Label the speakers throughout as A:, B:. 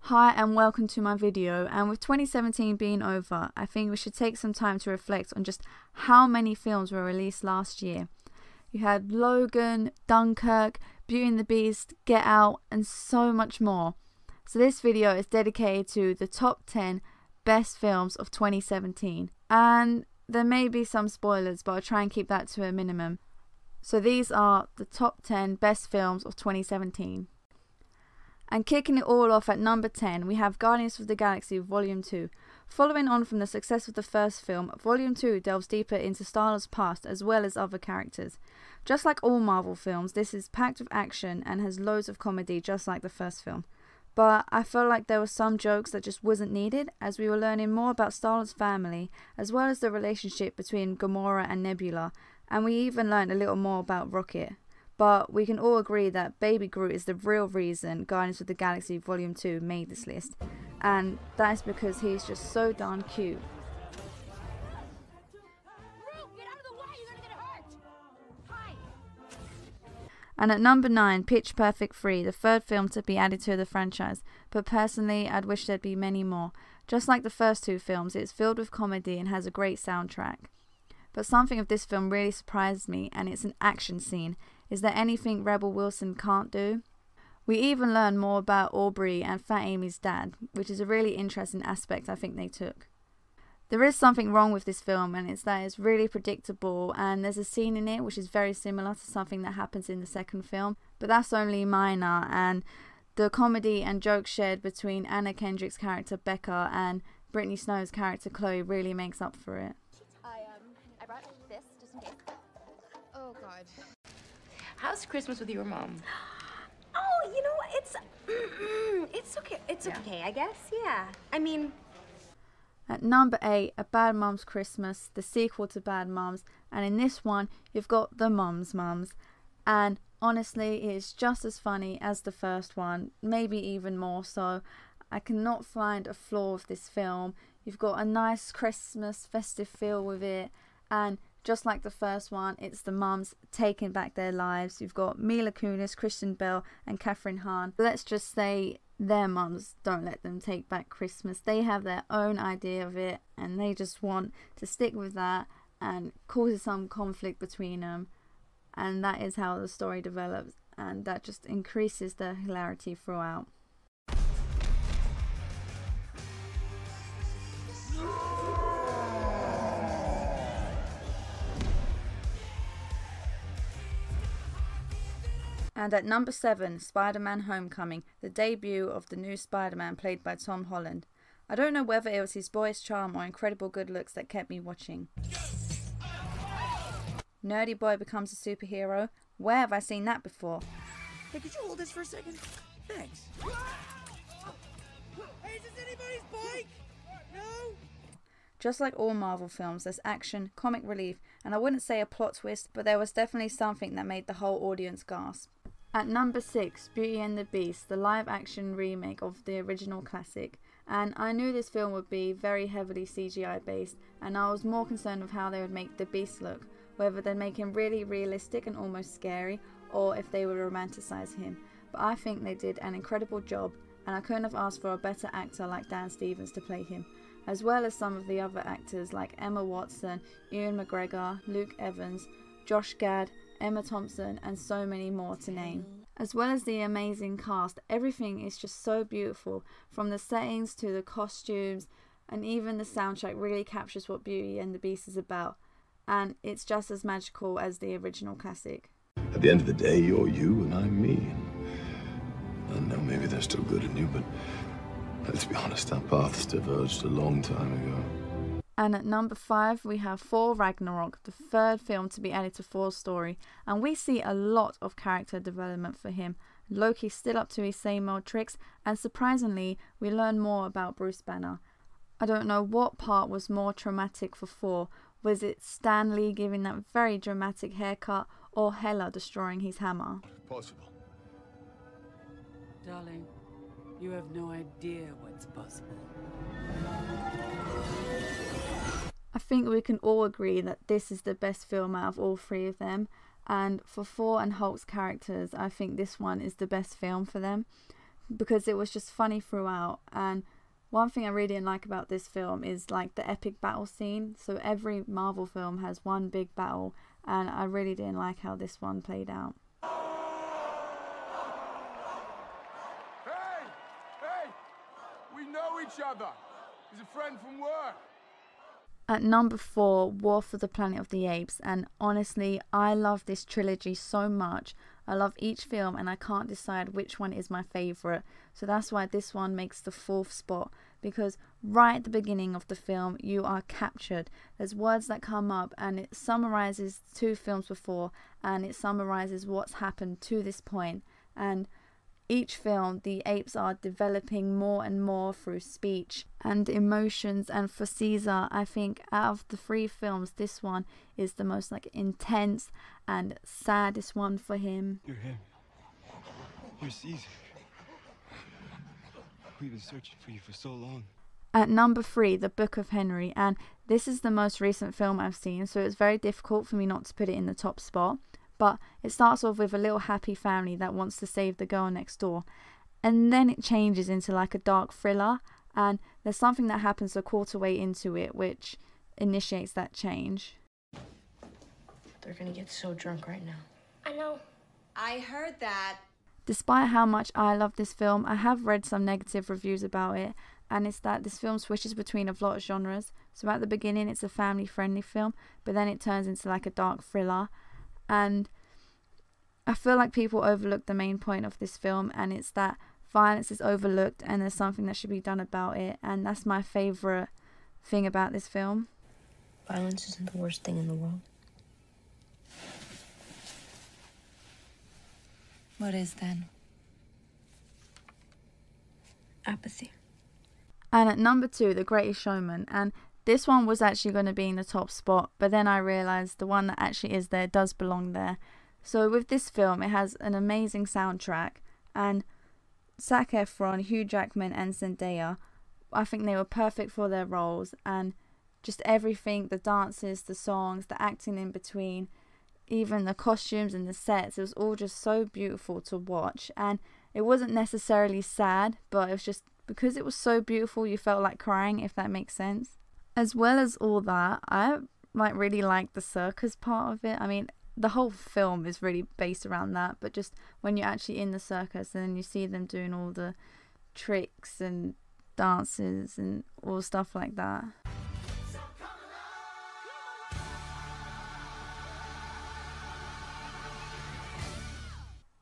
A: Hi and welcome to my video, and with 2017 being over, I think we should take some time to reflect on just how many films were released last year. You had Logan, Dunkirk, Beauty and the Beast, Get Out and so much more. So this video is dedicated to the top 10 best films of 2017, and there may be some spoilers, but I'll try and keep that to a minimum. So these are the top 10 best films of 2017. And kicking it all off at number 10, we have Guardians of the Galaxy Volume 2. Following on from the success of the first film, Volume 2 delves deeper into Star-Lord's past as well as other characters. Just like all Marvel films, this is packed with action and has loads of comedy just like the first film. But I felt like there were some jokes that just wasn't needed, as we were learning more about Star-Lord's family as well as the relationship between Gamora and Nebula, and we even learned a little more about Rocket. But we can all agree that Baby Groot is the real reason Guardians of the Galaxy Volume 2 made this list. And that is because he's just so darn cute. And at number 9, Pitch Perfect 3, the third film to be added to the franchise. But personally, I'd wish there'd be many more. Just like the first two films, it's filled with comedy and has a great soundtrack. But something of this film really surprised me, and it's an action scene. Is there anything Rebel Wilson can't do? We even learn more about Aubrey and Fat Amy's dad, which is a really interesting aspect I think they took. There is something wrong with this film, and it's that it's really predictable, and there's a scene in it which is very similar to something that happens in the second film, but that's only minor, and the comedy and jokes shared between Anna Kendrick's character Becca and Brittany Snow's character Chloe really makes up for it.
B: I brought this just in case. Oh God.
C: How's Christmas with your mom?
B: Oh, you know, it's okay. It's okay, I guess. Yeah. I mean,
A: at number 8, A Bad Moms Christmas, the sequel to Bad Moms, and in this one you've got the Mums, and honestly it's just as funny as the first one, maybe even more so. I cannot find a flaw with this film. You've got a nice Christmas festive feel with it, and just like the first one, it's the mums taking back their lives. You've got Mila Kunis, Kristen Bell and Kathryn Hahn. Let's just say their mums don't let them take back Christmas. They have their own idea of it and they just want to stick with that, and causes some conflict between them, and that is how the story develops, and that just increases the hilarity throughout. And at number 7, Spider-Man Homecoming, the debut of the new Spider-Man played by Tom Holland. I don't know whether it was his boyish charm or incredible good looks that kept me watching. Nerdy boy becomes a superhero. Where have I seen that before?
D: Hey, could you hold this for a second? Thanks. Hey, is this anybody's bike? No?
A: Just like all Marvel films, there's action, comic relief, and I wouldn't say a plot twist, but there was definitely something that made the whole audience gasp. At number 6, Beauty and the Beast, the live-action remake of the original classic. And I knew this film would be very heavily CGI based, and I was more concerned with how they would make the Beast look, whether they'd make him really realistic and almost scary, or if they would romanticize him. But I think they did an incredible job, and I couldn't have asked for a better actor like Dan Stevens to play him, as well as some of the other actors like Emma Watson, Ewan McGregor, Luke Evans, Josh Gad, Emma Thompson and so many more to name. As well as the amazing cast, everything is just so beautiful, from the settings to the costumes, and even the soundtrack really captures what Beauty and the Beast is about, and it's just as magical as the original classic.
E: At the end of the day, you're you and I'm me. I know maybe there's still good in you, but let's be honest, our paths diverged a long time ago.
A: And at number 5, we have Thor Ragnarok, the third film to be added to Thor's story, and we see a lot of character development for him. Loki's still up to his same old tricks, and surprisingly, we learn more about Bruce Banner. I don't know what part was more traumatic for Thor. Was it Stan Lee giving that very dramatic haircut, or Hela destroying his hammer?
E: Possible.
F: Darling, you have no idea what's possible.
A: I think we can all agree that this is the best film out of all three of them, and for Thor and Hulk's characters, I think this one is the best film for them. because it was just funny throughout. And one thing I really didn't like about this film is like the epic battle scene. So every Marvel film has one big battle, and I really didn't like how this one played out.
G: Hey! We know each other. He's a friend from work.
A: At number 4, War for the Planet of the Apes, and honestly, I love this trilogy so much. I love each film and I can't decide which one is my favourite, so that's why this one makes the 4th spot, because right at the beginning of the film you are captured. There's words that come up and it summarises 2 films before, and it summarises what's happened to this point, and each film the apes are developing more and more through speech and emotions. And for Caesar, I think out of the 3 films, this one is the most like intense and saddest one for him.
H: You're him. You're Caesar. We've been searching for you for so long.
A: At number 3, The Book of Henry, and this is the most recent film I've seen, so it's very difficult for me not to put it in the top spot. But it starts off with a little happy family that wants to save the girl next door, and then it changes into like a dark thriller, and there's something that happens a quarter way into it which initiates that change.
C: They're gonna get so drunk right now.
B: I know. I heard that.
A: Despite how much I love this film, I have read some negative reviews about it, and it's that this film switches between a lot of genres. So at the beginning it's a family friendly film, but then it turns into like a dark thriller. And I feel like people overlook the main point of this film, and it's that violence is overlooked and there's something that should be done about it, and that's my favourite thing about this film.
C: Violence isn't the worst thing in the world.
I: What is then?
C: Apathy.
A: And at number 2, The Greatest Showman, and this one was actually going to be in the top spot, but then I realised the one that actually is there does belong there. So with this film, it has an amazing soundtrack, and Zac Efron, Hugh Jackman and Zendaya, I think they were perfect for their roles, and just everything, the dances, the songs, the acting in between, even the costumes and the sets, it was all just so beautiful to watch. And it wasn't necessarily sad, but it was just because it was so beautiful you felt like crying, if that makes sense. As well as all that, I really like the circus part of it. I mean, the whole film is really based around that, but just when you're actually in the circus and then you see them doing all the tricks and dances and all stuff like that.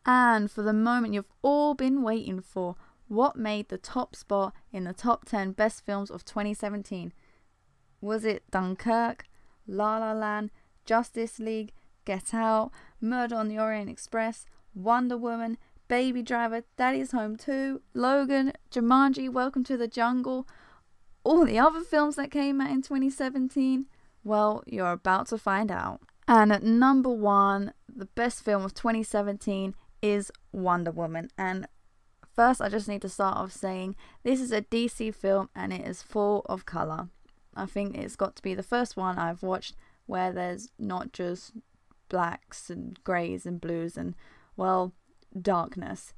A: And for the moment you've all been waiting for, what made the top spot in the top 10 best films of 2017? Was it Dunkirk, La La Land, Justice League, Get Out, Murder on the Orient Express, Wonder Woman, Baby Driver, Daddy's Home 2, Logan, Jumanji, Welcome to the Jungle, all the other films that came out in 2017? Well, you're about to find out. And at number 1, the best film of 2017 is Wonder Woman. And first I just need to start off saying this is a DC film and it is full of colour. I think it's got to be the first one I've watched where there's not just blacks and greys and blues and, well, darkness.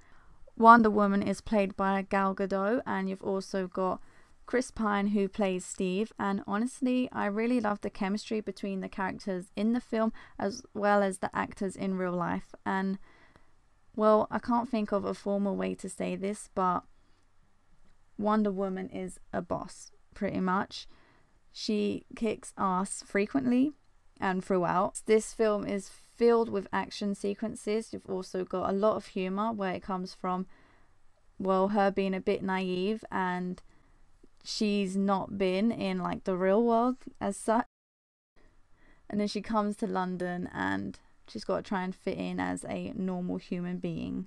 A: Wonder Woman is played by Gal Gadot, and you've also got Chris Pine who plays Steve, and honestly I really love the chemistry between the characters in the film as well as the actors in real life. And, well, I can't think of a formal way to say this, but Wonder Woman is a boss, pretty much. She kicks ass frequently and throughout. This film is filled with action sequences. You've also got a lot of humour where it comes from, well, her being a bit naive and she's not been in like the real world as such. And then she comes to London and she's got to try and fit in as a normal human being.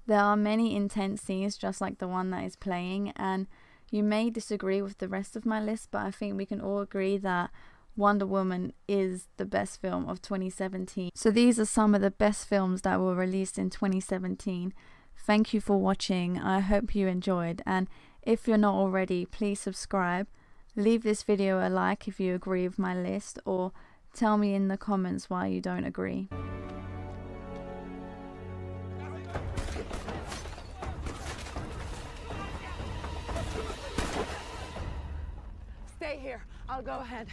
A: There are many intense scenes just like the one that is playing, and you may disagree with the rest of my list, but I think we can all agree that Wonder Woman is the best film of 2017. So these are some of the best films that were released in 2017. Thank you for watching. I hope you enjoyed, and if you're not already, please subscribe. Leave this video a like if you agree with my list, or tell me in the comments why you don't agree.
F: Stay here. I'll go ahead.